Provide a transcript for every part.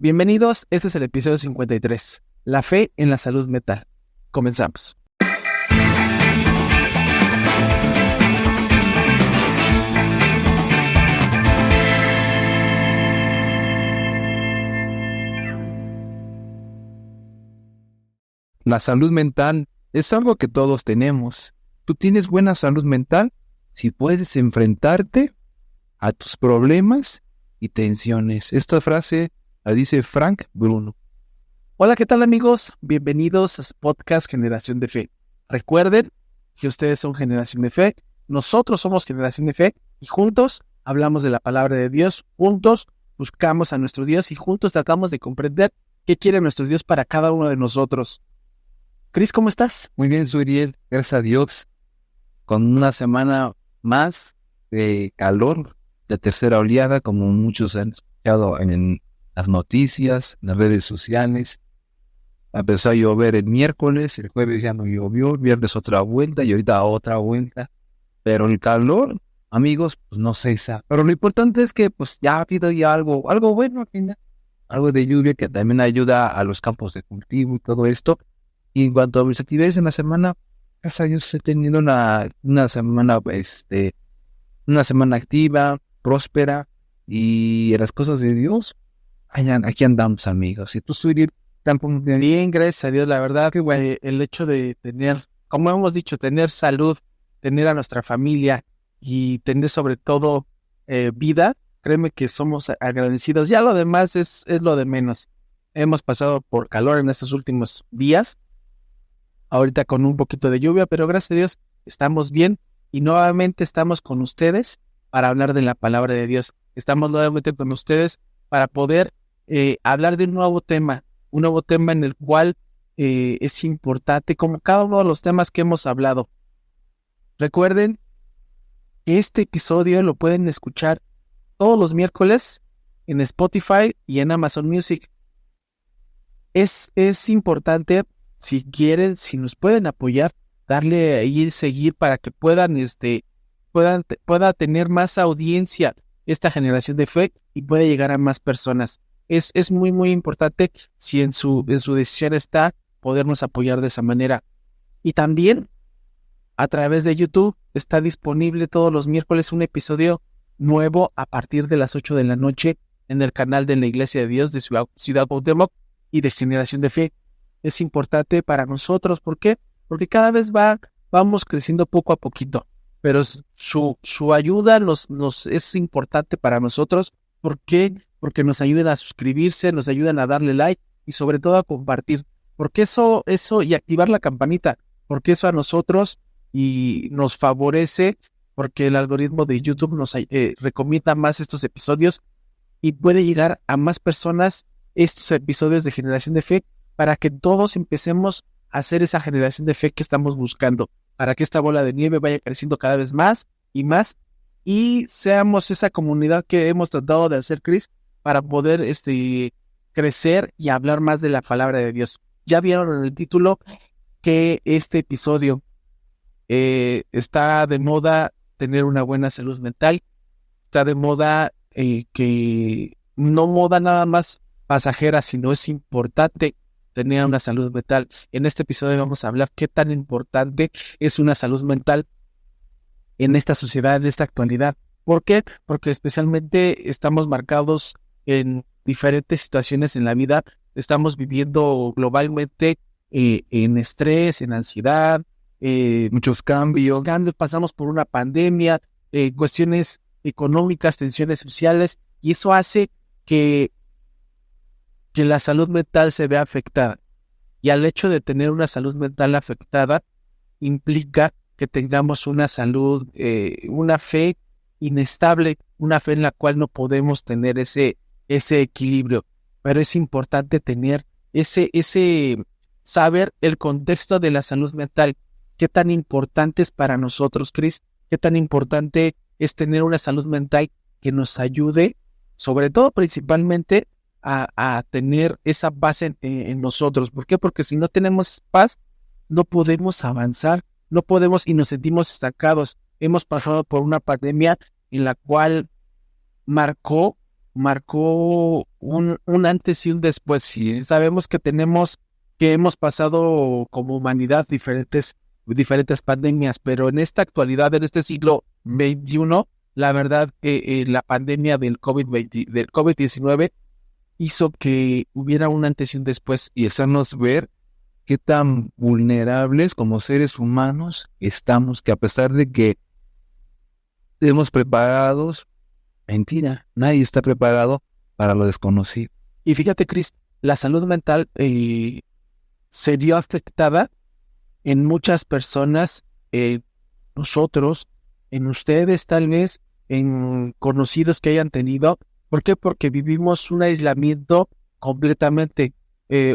Bienvenidos, este es el episodio 53, la fe en la salud mental. Comenzamos. La salud mental es algo que todos tenemos. ¿Tú tienes buena salud mental? Si puedes enfrentarte a tus problemas y tensiones. Esta frase la dice Frank Bruno. Hola, ¿qué tal amigos? Bienvenidos a su podcast Generación de Fe. Recuerden que ustedes son Generación de Fe, nosotros somos Generación de Fe y juntos hablamos de la palabra de Dios, juntos buscamos a nuestro Dios y juntos tratamos de comprender qué quiere nuestro Dios para cada uno de nosotros. Cris, ¿cómo estás? Muy bien, Suriel, gracias a Dios, con una semana más de calor, de tercera oleada, como muchos han escuchado en las noticias, en las redes sociales. Empezó a llover el miércoles, el jueves ya no llovió, el viernes otra vuelta y ahorita otra vuelta. Pero el calor, amigos, pues no cesa. Pero lo importante es que pues ya ha habido ya algo bueno al final. Algo de lluvia que también ayuda a los campos de cultivo y todo esto. Y en cuanto a mis actividades en la semana, gracias a Dios he tenido una semana activa, próspera, y en las cosas de Dios, aquí andamos, amigos. Y tú, Suriel, tampoco bien, gracias a Dios, la verdad que el hecho de tener, como hemos dicho, tener salud, tener a nuestra familia y tener sobre todo vida, créeme que somos agradecidos. Ya lo demás es lo de menos. Hemos pasado por calor en estos últimos días, ahorita con un poquito de lluvia, pero gracias a Dios estamos bien y nuevamente estamos con ustedes para hablar de la palabra de Dios. Estamos nuevamente con ustedes para poder hablar de un nuevo tema en el cual es importante, como cada uno de los temas que hemos hablado. Recuerden que este episodio lo pueden escuchar todos los miércoles en Spotify y en Amazon Music. Es importante, si quieren, si nos pueden apoyar, darle ahí seguir para que pueda tener más audiencia esta Generación de Fe y pueda llegar a más personas. Es muy, muy importante si en su decisión está podernos apoyar de esa manera. Y también a través de YouTube está disponible todos los miércoles un episodio nuevo a partir de las 8 de la noche en el canal de la Iglesia de Dios de Ciudad Cuauhtémoc y de Generación de Fe. Es importante para nosotros. ¿Por qué? Porque cada vez vamos creciendo poco a poquito. Pero su ayuda nos es importante para nosotros. ¿Por qué? Porque nos ayudan a suscribirse, nos ayudan a darle like y sobre todo a compartir. Porque eso y activar la campanita, porque eso a nosotros y nos favorece, porque el algoritmo de YouTube nos recomienda más estos episodios y puede llegar a más personas estos episodios de Generación de Fe para que todos empecemos a hacer esa generación de fe que estamos buscando, para que esta bola de nieve vaya creciendo cada vez más y seamos esa comunidad que hemos tratado de hacer, Cris, para poder crecer y hablar más de la palabra de Dios. Ya vieron en el título que este episodio está de moda tener una buena salud mental, está de moda que no moda nada más pasajera, sino es importante tener una salud mental. En este episodio vamos a hablar qué tan importante es una salud mental en esta sociedad, en esta actualidad. ¿Por qué? Porque especialmente estamos marcados en diferentes situaciones en la vida. Estamos viviendo globalmente en estrés, en ansiedad, muchos cambios. Pasamos por una pandemia, cuestiones económicas, tensiones sociales, y eso hace que la salud mental se vea afectada. Y al hecho de tener una salud mental afectada implica que tengamos una salud, una fe inestable, una fe en la cual no podemos tener ese equilibrio. Pero es importante tener saber el contexto de la salud mental. ¿Qué tan importante es para nosotros, Cris? ¿Qué tan importante es tener una salud mental que nos ayude, sobre todo principalmente, a tener esa paz en nosotros? ¿Por qué? Porque si no tenemos paz, no podemos avanzar, no podemos y nos sentimos estancados. Hemos pasado por una pandemia en la cual marcó marcó un antes y un después. Sí, Sabemos que hemos pasado como humanidad diferentes pandemias, pero en esta actualidad, en este siglo XXI, la verdad que la pandemia del COVID-19 hizo que hubiera un antes y un después. y hacernos ver qué tan vulnerables como seres humanos estamos, que a pesar de que estemos preparados, mentira, nadie está preparado para lo desconocido. Y fíjate, Cris, la salud mental se vio afectada en muchas personas, nosotros, en ustedes tal vez, en conocidos que hayan tenido. ¿Por qué? Porque vivimos un aislamiento completamente.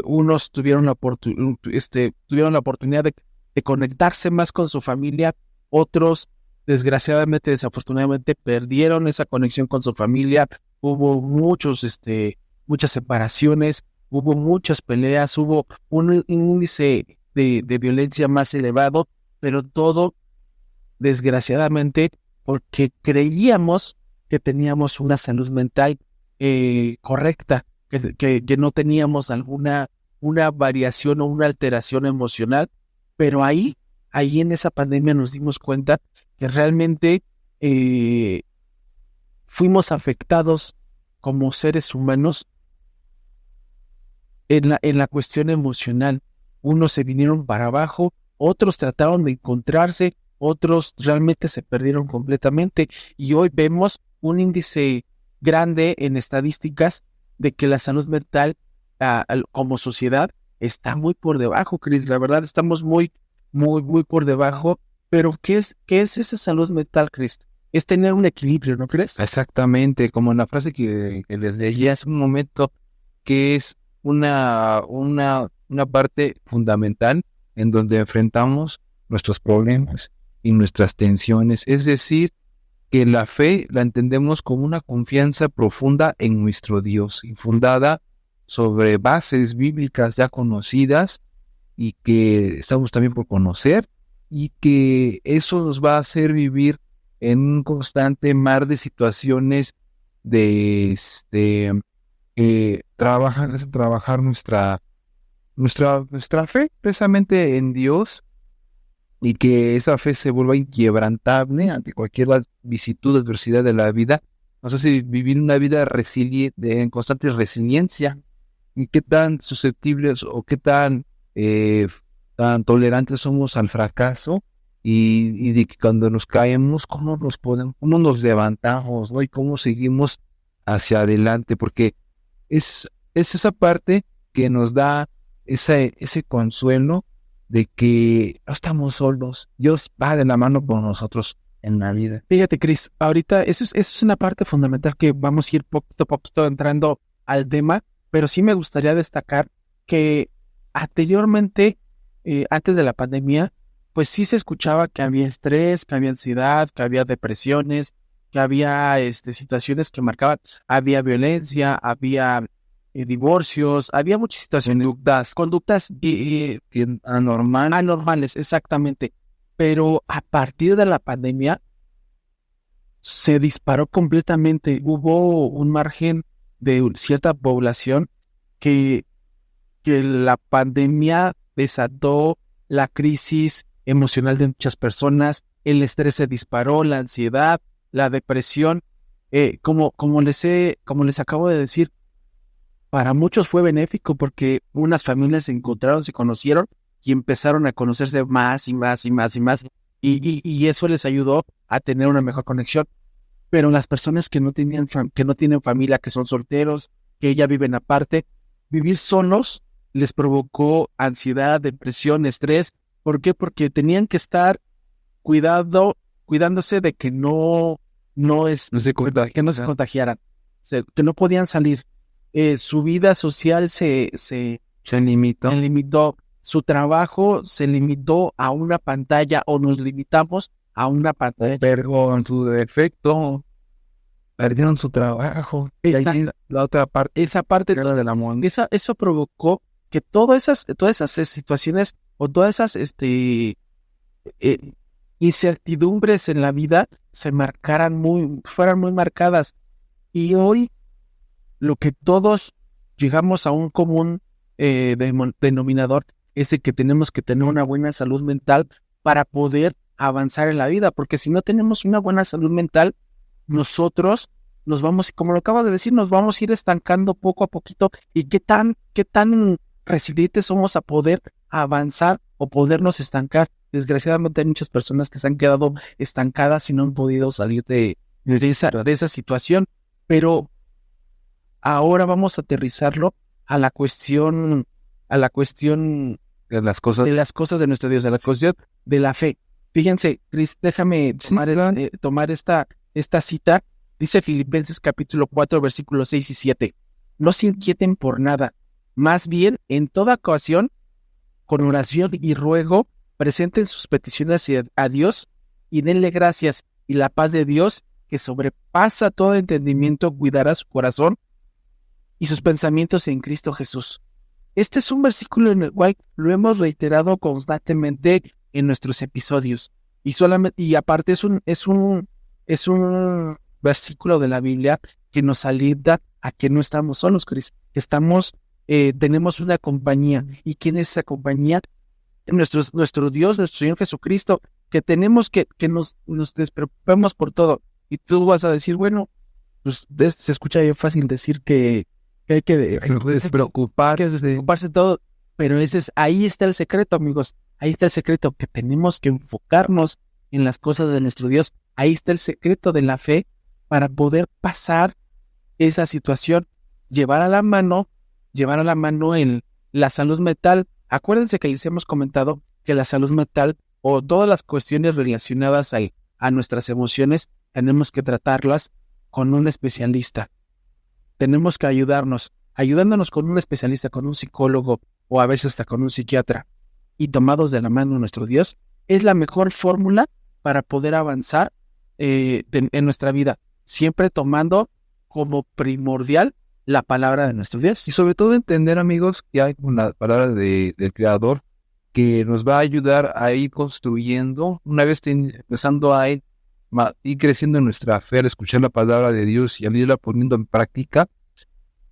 Unos tuvieron tuvieron la oportunidad de conectarse más con su familia, otros, desgraciadamente, desafortunadamente, perdieron esa conexión con su familia. Hubo muchas separaciones, hubo muchas peleas, hubo un índice de violencia más elevado, pero todo, desgraciadamente, porque creíamos que teníamos una salud mental correcta, que no teníamos una variación o una alteración emocional, pero ahí en esa pandemia nos dimos cuenta que realmente fuimos afectados como seres humanos en la cuestión emocional. Unos se vinieron para abajo, otros trataron de encontrarse, otros realmente se perdieron completamente, y hoy vemos un índice grande en estadísticas de que la salud mental como sociedad está muy por debajo, Cris. La verdad, estamos muy, muy, muy por debajo. Pero ¿qué es esa salud mental, Cris? Es tener un equilibrio, ¿no crees? Exactamente, como en la frase que les leí hace un momento, que es una parte fundamental en donde enfrentamos nuestros problemas y nuestras tensiones. Es decir, que la fe la entendemos como una confianza profunda en nuestro Dios, infundada sobre bases bíblicas ya conocidas y que estamos también por conocer, y que eso nos va a hacer vivir en un constante mar de situaciones de trabajar nuestra fe precisamente en Dios, y que esa fe se vuelva inquebrantable ante cualquier visitud, adversidad de la vida. Nos hace vivir una vida en constante resiliencia. Y qué tan susceptibles o qué tan tolerantes somos al fracaso, y de que cuando nos caemos, cómo nos levantamos, ¿no? Y cómo seguimos hacia adelante, porque es esa parte que nos da ese consuelo de que no estamos solos. Dios va de la mano con nosotros en la vida. Fíjate, Cris, ahorita eso es una parte fundamental que vamos a ir poquito a poquito entrando al tema, pero sí me gustaría destacar que anteriormente, antes de la pandemia, pues sí se escuchaba que había estrés, que había ansiedad, que había depresiones, que había situaciones que marcaban, había violencia, había divorcios, había muchas situaciones, conductas anormales, exactamente. Pero a partir de la pandemia se disparó completamente. Hubo un margen de cierta población que la pandemia desató la crisis emocional de muchas personas, el estrés se disparó, la ansiedad, la depresión. Como les acabo de decir, para muchos fue benéfico porque unas familias se encontraron, se conocieron y empezaron a conocerse más y más y más y más, y eso les ayudó a tener una mejor conexión. Pero las personas que no tienen familia, que son solteros, que ya viven aparte, vivir solos les provocó ansiedad, depresión, estrés. ¿Por qué? Porque tenían que estar cuidándose de que no se contagiaran, que no podían salir. Su vida social se limitó, su trabajo se limitó a una pantalla, o nos limitamos a una pantalla. Pero en su defecto perdieron su trabajo. Y ahí la otra parte, esa parte de la moneda. Eso provocó que todas esas situaciones, o todas esas incertidumbres en la vida fueran muy marcadas. Y hoy lo que todos llegamos a un común denominador es el que tenemos que tener una buena salud mental para poder avanzar en la vida, porque si no tenemos una buena salud mental, nosotros nos vamos, como lo acabo de decir, nos vamos a ir estancando poco a poquito. ¿Y qué tan resilientes somos a poder avanzar o podernos estancar? Desgraciadamente hay muchas personas que se han quedado estancadas y no han podido salir de esa situación, pero ahora vamos a aterrizarlo a la cuestión De las cosas. de las cosas de nuestro Dios, a la cuestión de la fe. Fíjense, Chris, déjame tomar esta cita. Dice Filipenses capítulo 4, versículos 6 y 7. No se inquieten por nada, más bien en toda ocasión, con oración y ruego, presenten sus peticiones a Dios y denle gracias, y la paz de Dios, que sobrepasa todo entendimiento, cuidará su corazón y sus pensamientos en Cristo Jesús. Este es un versículo en el cual lo hemos reiterado constantemente en nuestros episodios. Y aparte es un versículo de la Biblia que nos alienta a que no estamos solos, Cris. Tenemos una compañía. ¿Y quién es esa compañía? Nuestro Dios, nuestro Señor Jesucristo, que tenemos que nos despreocupemos por todo. Y tú vas a decir, bueno, pues se escucha bien fácil decir que hay que despreocuparse de todo, pero ahí está el secreto, amigos. Ahí está el secreto, que tenemos que enfocarnos en las cosas de nuestro Dios. Ahí está el secreto de la fe para poder pasar esa situación, llevar a la mano en la salud mental. Acuérdense que les hemos comentado que la salud mental o todas las cuestiones relacionadas a nuestras emociones tenemos que tratarlas con un especialista. Tenemos que ayudándonos con un especialista, con un psicólogo o a veces hasta con un psiquiatra, y tomados de la mano de nuestro Dios, es la mejor fórmula para poder avanzar en nuestra vida, siempre tomando como primordial la palabra de nuestro Dios. Y sobre todo entender, amigos, que hay una palabra del Creador que nos va a ayudar a ir construyendo, una vez empezando a ir creciendo en nuestra fe, al escuchar la palabra de Dios y al irla poniendo en práctica,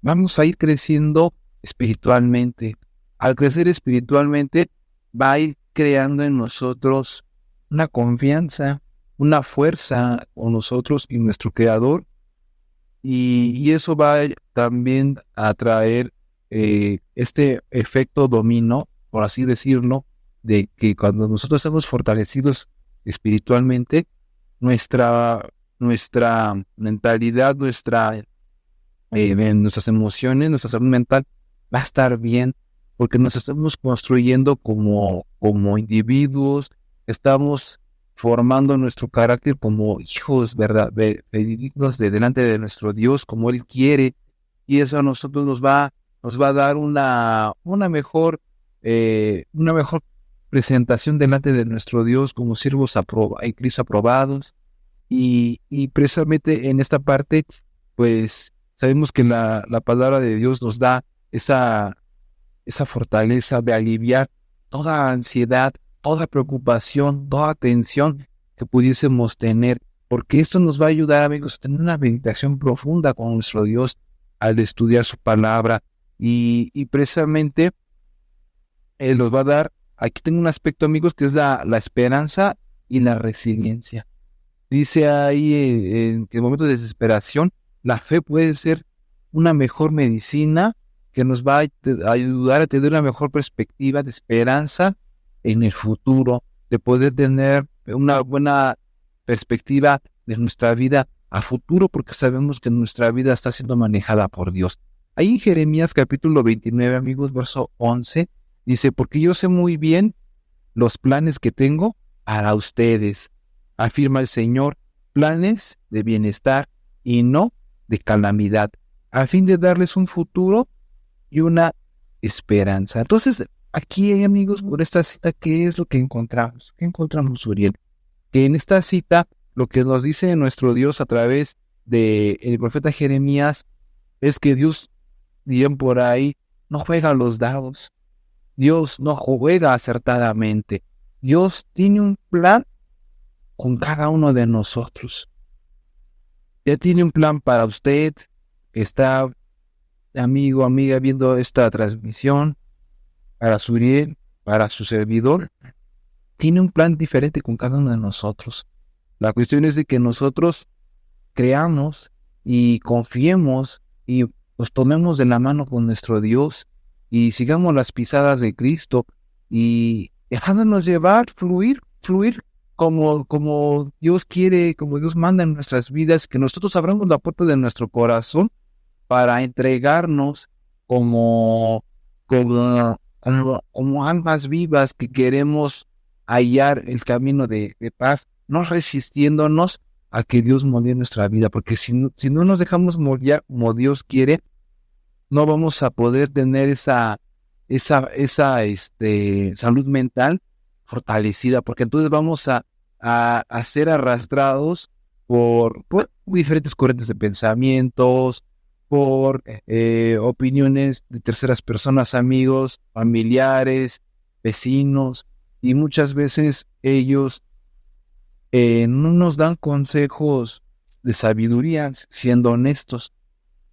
vamos a ir creciendo espiritualmente. Al crecer espiritualmente, va a ir creando en nosotros una confianza, una fuerza con nosotros y nuestro Creador, y eso va también a traer este efecto dominó, por así decirlo, de que cuando nosotros estamos fortalecidos espiritualmente, nuestra mentalidad, nuestras emociones, nuestra salud mental va a estar bien, porque nos estamos construyendo como individuos, estamos formando nuestro carácter como hijos, ¿verdad? Dignos de delante de nuestro Dios, como Él quiere, y eso a nosotros nos va a dar una mejor presentación delante de nuestro Dios como siervos en Cristo aprobados, y precisamente en esta parte, pues sabemos que la palabra de Dios nos da esa fortaleza de aliviar toda ansiedad, toda preocupación, toda tensión que pudiésemos tener, porque esto nos va a ayudar, amigos, a tener una meditación profunda con nuestro Dios al estudiar su palabra, y precisamente nos va a dar, aquí tengo un aspecto, amigos, que es la esperanza y la resiliencia. Dice ahí en que en momentos de desesperación, la fe puede ser una mejor medicina que nos va a ayudar a tener una mejor perspectiva de esperanza en el futuro, de poder tener una buena perspectiva de nuestra vida a futuro, porque sabemos que nuestra vida está siendo manejada por Dios. Ahí en Jeremías capítulo 29, amigos, verso 11, dice, porque yo sé muy bien los planes que tengo para ustedes, afirma el Señor, planes de bienestar y no de calamidad, a fin de darles un futuro y una esperanza. Entonces, aquí, amigos, por esta cita, ¿qué es lo que encontramos? ¿Qué encontramos, Uriel? Que en esta cita, lo que nos dice nuestro Dios a través del profeta Jeremías es que Dios, dirían por ahí, no juega los dados. Dios no juega acertadamente. Dios tiene un plan con cada uno de nosotros. Ya tiene un plan para usted, que está amigo, amiga, viendo esta transmisión, para Suriel, para su servidor, tiene un plan diferente con cada uno de nosotros. La cuestión es de que nosotros creamos y confiemos y nos tomemos de la mano con nuestro Dios y sigamos las pisadas de Cristo y dejándonos llevar, fluir como Dios quiere, como Dios manda en nuestras vidas, que nosotros abramos la puerta de nuestro corazón para entregarnos como almas vivas que queremos hallar el camino de paz, no resistiéndonos a que Dios moldee nuestra vida, porque si no nos dejamos moldear como Dios quiere, no vamos a poder tener esa salud mental fortalecida, porque entonces vamos a ser arrastrados por diferentes corrientes de pensamientos, por opiniones de terceras personas, amigos, familiares, vecinos, y muchas veces ellos no nos dan consejos de sabiduría, siendo honestos.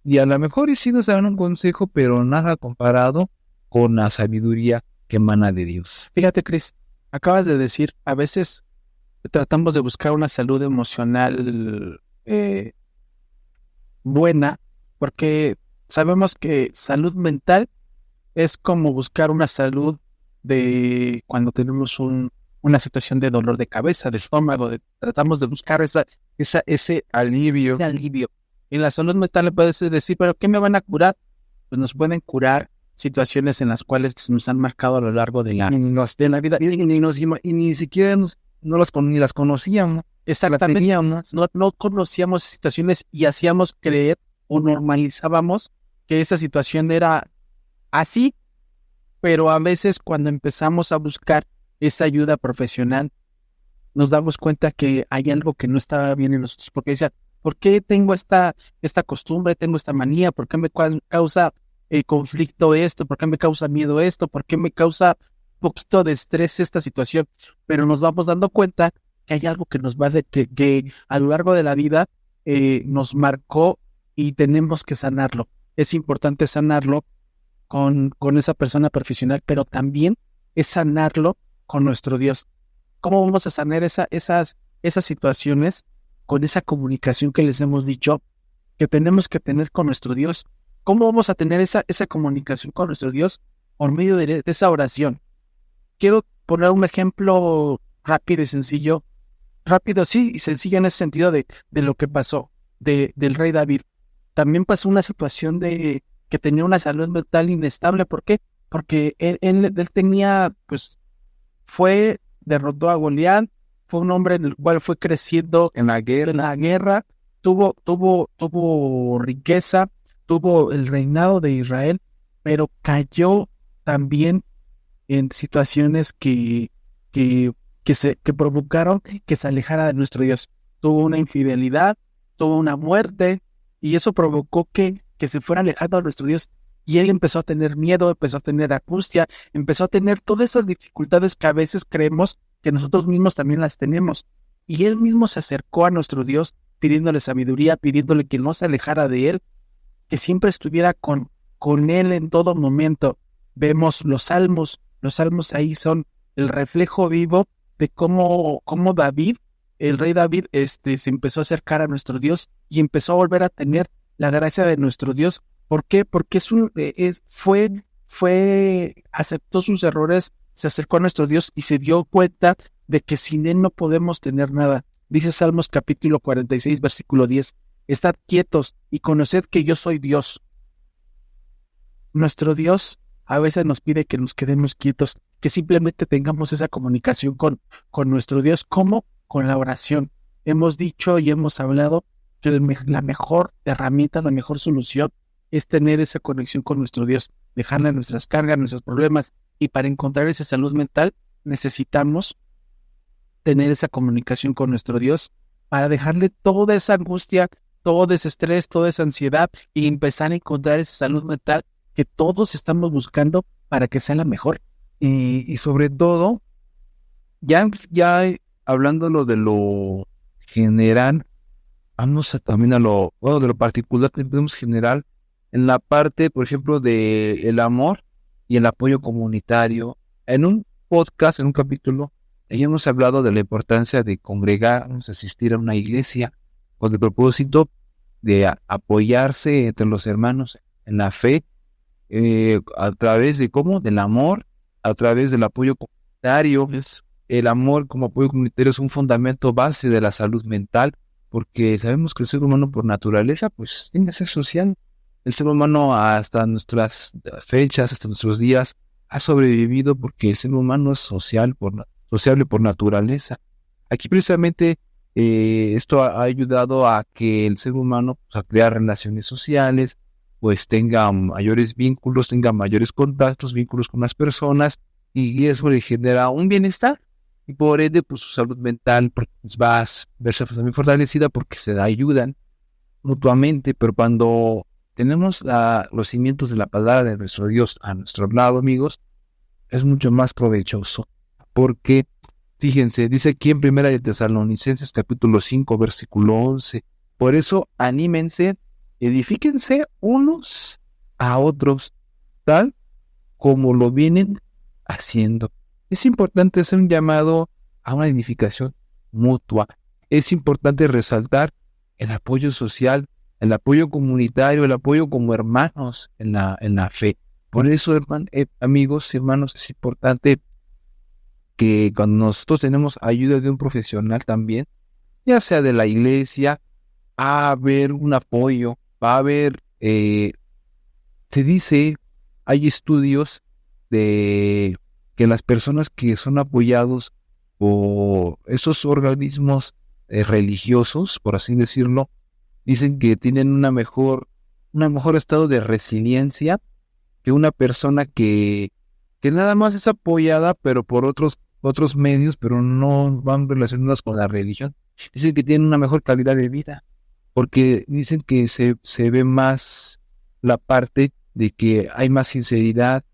Y a lo mejor sí nos dan un consejo, pero nada comparado con la sabiduría que emana de Dios. Fíjate, Cris, acabas de decir, a veces tratamos de buscar una salud emocional buena, porque sabemos que salud mental es como buscar una salud de cuando tenemos una situación de dolor de cabeza, de estómago, tratamos de buscar ese alivio. En la salud mental le puedes decir, ¿pero qué me van a curar? Pues nos pueden curar situaciones en las cuales nos han marcado a lo largo de la vida. Y ni siquiera ni las conocíamos. Exactamente. No conocíamos situaciones y hacíamos creer o normalizábamos que esa situación era así, pero a veces cuando empezamos a buscar esa ayuda profesional, nos damos cuenta que hay algo que no estaba bien en nosotros, porque decían, ¿por qué tengo esta costumbre, tengo esta manía? ¿Por qué me causa conflicto esto? ¿Por qué me causa miedo esto? ¿Por qué me causa un poquito de estrés esta situación? Pero nos vamos dando cuenta que hay algo que nos va que a lo largo de la vida nos marcó y tenemos que sanarlo. Es importante sanarlo con esa persona profesional, pero también es sanarlo con nuestro Dios. ¿Cómo vamos a sanar esas situaciones? Con esa comunicación que les hemos dicho que tenemos que tener con nuestro Dios. ¿Cómo vamos a tener esa comunicación con nuestro Dios? Por medio de esa oración. Quiero poner un ejemplo rápido y sencillo. Rápido, sí, y sencillo en ese sentido de lo que pasó del rey David. También pasó una situación de que tenía una salud mental inestable. ¿Por qué? Porque él tenía, pues, derrotó a Goliat, fue un hombre en el cual fue creciendo en la guerra, tuvo riqueza, tuvo el reinado de Israel, pero cayó también en situaciones que provocaron que se alejara de nuestro Dios. Tuvo una infidelidad, tuvo una muerte, y eso provocó que se fuera alejando de nuestro Dios. Y él empezó a tener miedo, empezó a tener angustia, empezó a tener todas esas dificultades que a veces creemos que nosotros mismos también las tenemos. Y él mismo se acercó a nuestro Dios pidiéndole sabiduría, pidiéndole que no se alejara de él, que siempre estuviera con él en todo momento. Vemos los salmos ahí son el reflejo vivo de cómo David, el rey David, se empezó a acercar a nuestro Dios y empezó a volver a tener la gracia de nuestro Dios. ¿Por qué? Porque aceptó sus errores, se acercó a nuestro Dios y se dio cuenta de que sin él no podemos tener nada. Dice Salmos capítulo 46, versículo 10, estad quietos y conoced que yo soy Dios. Nuestro Dios a veces nos pide que nos quedemos quietos, que simplemente tengamos esa comunicación con nuestro Dios. ¿Cómo? Con la oración. Hemos dicho y hemos hablado que la mejor herramienta, la mejor solución es tener esa conexión con nuestro Dios, dejarle nuestras cargas, nuestros problemas, y para encontrar esa salud mental necesitamos tener esa comunicación con nuestro Dios para dejarle toda esa angustia, todo ese estrés, toda esa ansiedad y empezar a encontrar esa salud mental que todos estamos buscando para que sea la mejor. Y sobre todo, ya hablándolo de lo general, vamos también de lo particular, tenemos general en la parte, por ejemplo, de el amor y el apoyo comunitario. En un podcast, en un capítulo, ya hemos hablado de la importancia de congregarnos, asistir a una iglesia con el propósito de apoyarse entre los hermanos en la fe, a través de ¿cómo? Del amor, a través del apoyo comunitario. El amor como apoyo comunitario es un fundamento base de la salud mental, porque sabemos que el ser humano por naturaleza pues tiene que ser social. El ser humano hasta nuestras fechas, hasta nuestros días, ha sobrevivido porque el ser humano es sociable por naturaleza. Aquí precisamente esto ha ayudado a que el ser humano, pues, a crear relaciones sociales, pues tenga mayores vínculos, tenga mayores contactos, vínculos con las personas, y eso le genera un bienestar. Y por ende, pues su salud mental pues, va a verse también fortalecida porque se ayudan mutuamente. Pero cuando tenemos los cimientos de la palabra de nuestro Dios a nuestro lado, amigos, es mucho más provechoso. Porque, fíjense, dice aquí en Primera de Tesalonicenses capítulo 5, versículo 11. Por eso, anímense, edifíquense unos a otros, tal como lo vienen haciendo. Es importante hacer un llamado a una edificación mutua. Es importante resaltar el apoyo social, el apoyo comunitario, el apoyo como hermanos en la fe. Por eso, amigos, hermanos, es importante que cuando nosotros tenemos ayuda de un profesional también, ya sea de la iglesia, va a haber un apoyo, va a haber, se dice, hay estudios de que las personas que son apoyados por esos organismos religiosos, por así decirlo, dicen que tienen un mejor estado de resiliencia que una persona que nada más es apoyada, pero por otros medios, pero no van relacionados con la religión. Dicen que tienen una mejor calidad de vida, porque dicen que se ve más la parte de que hay más sinceridad,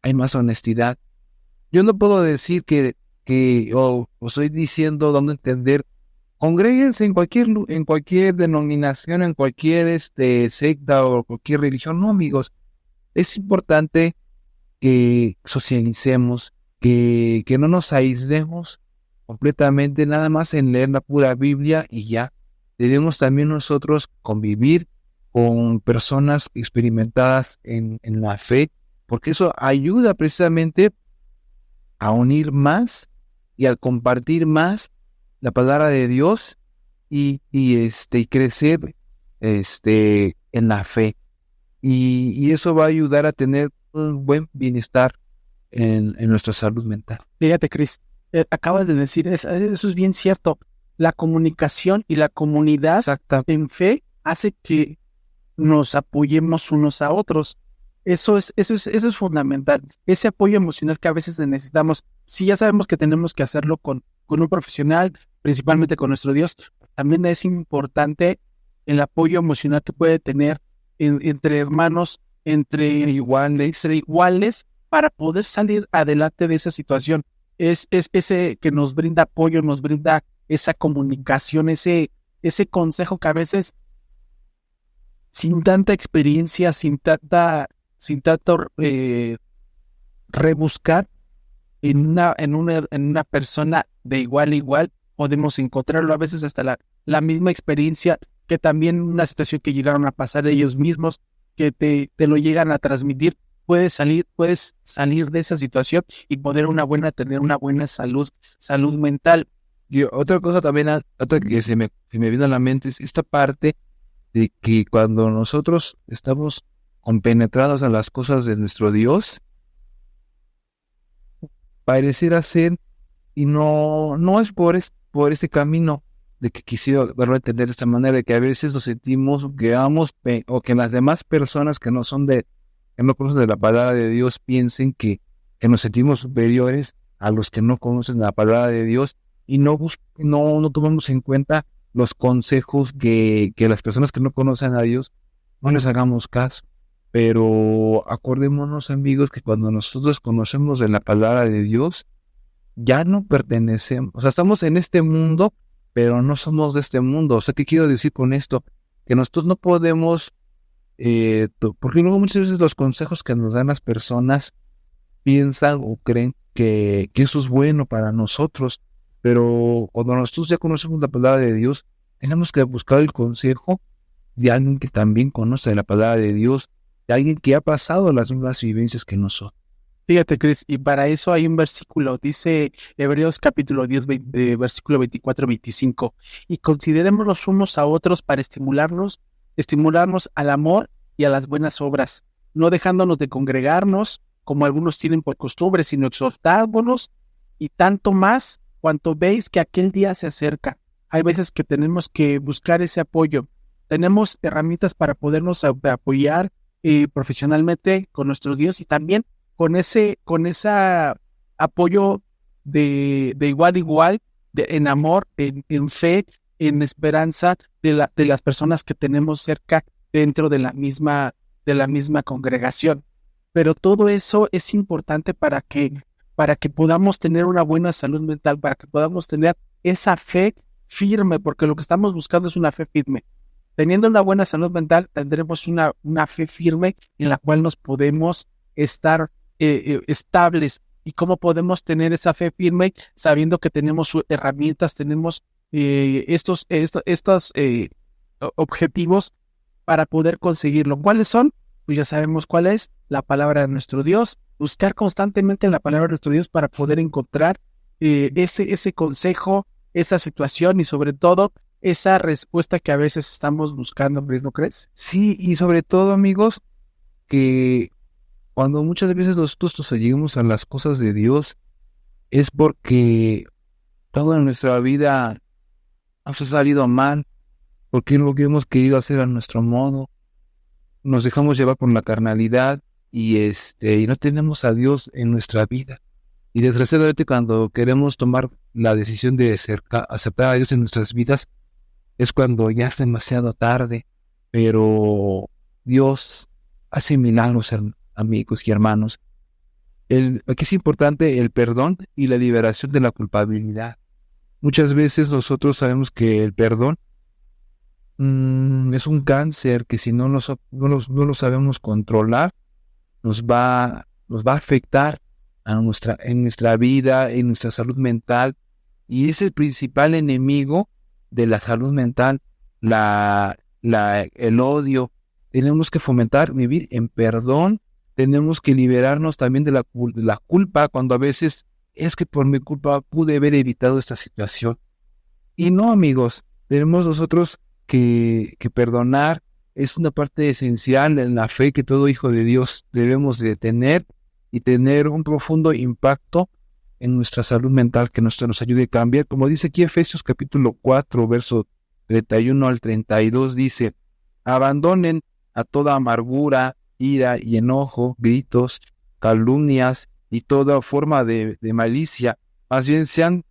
hay más honestidad. Yo no puedo decir o estoy diciendo, dando a entender, congréguense en cualquier denominación, en cualquier secta o cualquier religión. No, amigos, es importante que socialicemos, que no nos aislemos completamente, nada más en leer la pura Biblia y ya. Debemos también nosotros convivir con personas experimentadas en la fe, porque eso ayuda precisamente a unir más y a compartir más la palabra de Dios y crecer en la fe. Y eso va a ayudar a tener un buen bienestar en nuestra salud mental. Fíjate, Cris, acabas de decir eso es bien cierto. La comunicación y la comunidad en fe hace que nos apoyemos unos a otros. Eso es fundamental. Ese apoyo emocional que a veces necesitamos. Sí, ya sabemos que tenemos que hacerlo con un profesional, principalmente con nuestro Dios. También es importante el apoyo emocional que puede tener entre hermanos, entre iguales, para poder salir adelante de esa situación. Es ese que nos brinda apoyo, nos brinda esa comunicación, ese consejo que a veces sin tanta experiencia, sin tanto rebuscar en una persona de igual a igual, podemos encontrarlo. A veces hasta la misma experiencia, que también una situación que llegaron a pasar ellos mismos, que te lo llegan a transmitir, puedes salir de esa situación y tener una buena salud mental. Y otra cosa también, otra que se me vino a la mente, es esta parte de que cuando nosotros estamos compenetrados a las cosas de nuestro Dios, pareciera ser, y no es por este camino de que quisiera darlo a entender de esta manera, de que a veces nos sentimos que o que las demás personas que no conocen de la palabra de Dios piensen que nos sentimos superiores a los que no conocen la palabra de Dios, y no tomamos en cuenta los consejos que las personas que no conocen a Dios no les hagamos caso. Pero acordémonos, amigos, que cuando nosotros conocemos de la palabra de Dios, ya no pertenecemos. O sea, estamos en este mundo, pero no somos de este mundo. O sea, ¿qué quiero decir con esto? Que nosotros no podemos porque luego muchas veces los consejos que nos dan las personas piensan o creen que eso es bueno para nosotros, pero cuando nosotros ya conocemos la palabra de Dios, tenemos que buscar el consejo de alguien que también conoce la palabra de Dios, de alguien que ha pasado las mismas vivencias que nosotros. Fíjate, Cris, y para eso hay un versículo, dice Hebreos capítulo 10, versículo 24-25, y consideremos los unos a otros para estimularnos al amor y a las buenas obras, no dejándonos de congregarnos, como algunos tienen por costumbre, sino exhortándonos, y tanto más cuanto veis que aquel día se acerca. Hay veces que tenemos que buscar ese apoyo. Tenemos herramientas para podernos apoyar profesionalmente con nuestro Dios y también con ese apoyo de igual a igual, en amor, en fe, en esperanza de las personas que tenemos cerca dentro de la misma congregación. Pero todo eso es importante para que podamos tener una buena salud mental, para que podamos tener esa fe firme, porque lo que estamos buscando es una fe firme. Teniendo una buena salud mental, tendremos una fe firme en la cual nos podemos estar estables. ¿Y cómo podemos tener esa fe firme? Sabiendo que tenemos herramientas, tenemos estos objetivos para poder conseguirlo. ¿Cuáles son? Pues ya sabemos cuál es: la palabra de nuestro Dios. Buscar constantemente la palabra de nuestro Dios para poder encontrar ese consejo, esa situación y sobre todo esa respuesta que a veces estamos buscando, ¿no crees? Sí, y sobre todo, amigos, que cuando muchas veces nosotros nos lleguemos a las cosas de Dios, es porque todo en nuestra vida nos ha salido mal, porque lo que hemos querido hacer a nuestro modo, nos dejamos llevar por la carnalidad y no tenemos a Dios en nuestra vida. Y desgraciadamente cuando queremos tomar la decisión de aceptar a Dios en nuestras vidas, es cuando ya es demasiado tarde. Pero Dios hace milagros, amigos y hermanos. Aquí es importante el perdón y la liberación de la culpabilidad. Muchas veces nosotros sabemos que el perdón es un cáncer que si no lo sabemos controlar, nos va a afectar en nuestra vida, en nuestra salud mental, y es el principal enemigo de la salud mental, el odio. Tenemos que fomentar vivir en perdón, tenemos que liberarnos también de la culpa, cuando a veces es que por mi culpa pude haber evitado esta situación. Y no, amigos, tenemos nosotros que perdonar. Es una parte esencial en la fe que todo hijo de Dios debemos de tener y tener un profundo impacto en nuestra salud mental que nos ayude a cambiar. Como dice aquí Efesios capítulo 4, verso 31 al 32, dice: abandonen a toda amargura, ira y enojo, gritos, calumnias y toda forma de malicia. Más bien sean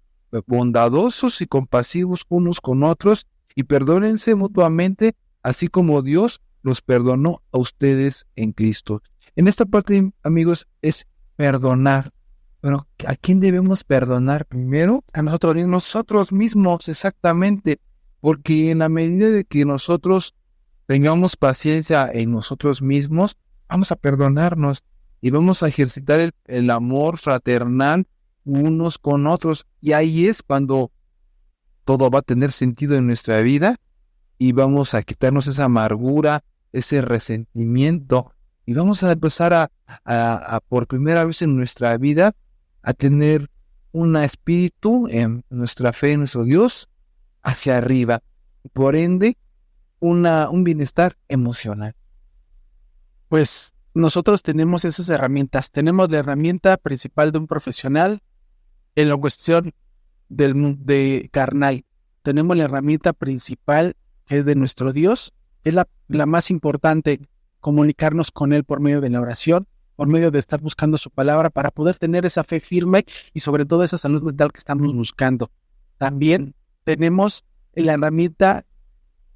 bondadosos y compasivos unos con otros y perdónense mutuamente, así como Dios los perdonó a ustedes en Cristo. En esta parte, amigos, es perdonar. Pero ¿a quién debemos perdonar primero? A nosotros mismos, exactamente. Porque en la medida de que nosotros tengamos paciencia en nosotros mismos, vamos a perdonarnos y vamos a ejercitar el amor fraternal unos con otros. Y ahí es cuando todo va a tener sentido en nuestra vida y vamos a quitarnos esa amargura, ese resentimiento, y vamos a empezar a por primera vez en nuestra vida a tener un espíritu en nuestra fe en nuestro Dios hacia arriba, por ende un bienestar emocional. Pues nosotros tenemos esas herramientas. Tenemos la herramienta principal de un profesional en la cuestión de carnal. Tenemos la herramienta principal que es de nuestro Dios, es la más importante, comunicarnos con Él por medio de la oración, por medio de estar buscando su palabra para poder tener esa fe firme y sobre todo esa salud mental que estamos buscando. También tenemos la herramienta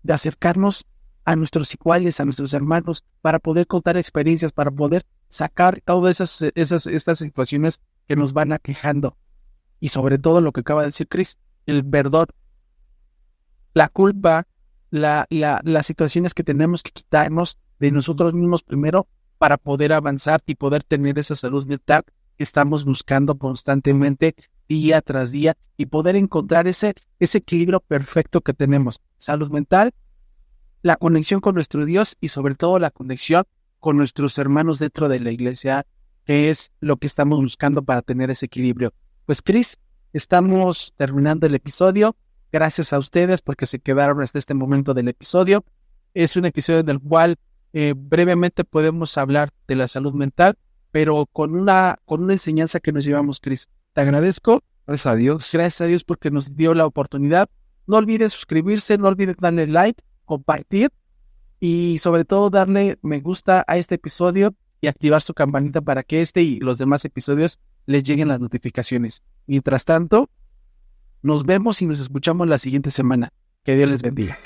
de acercarnos a nuestros iguales, a nuestros hermanos, para poder contar experiencias, para poder sacar todas estas situaciones que nos van aquejando. Y sobre todo lo que acaba de decir Cris, el perdón, la culpa, las situaciones que tenemos que quitarnos de nosotros mismos primero para poder avanzar y poder tener esa salud mental que estamos buscando constantemente día tras día y poder encontrar ese equilibrio perfecto que tenemos. Salud mental, la conexión con nuestro Dios y sobre todo la conexión con nuestros hermanos dentro de la iglesia, que es lo que estamos buscando para tener ese equilibrio. Pues Cris, estamos terminando el episodio. Gracias a ustedes porque se quedaron hasta este momento del episodio. Es un episodio en el cual brevemente podemos hablar de la salud mental, pero con una enseñanza que nos llevamos, Cris. Te agradezco. Gracias a Dios. Gracias a Dios porque nos dio la oportunidad. No olvides suscribirse, no olvides darle like, compartir y sobre todo darle me gusta a este episodio y activar su campanita para que este y los demás episodios les lleguen las notificaciones. Mientras tanto, nos vemos y nos escuchamos la siguiente semana. Que Dios les bendiga.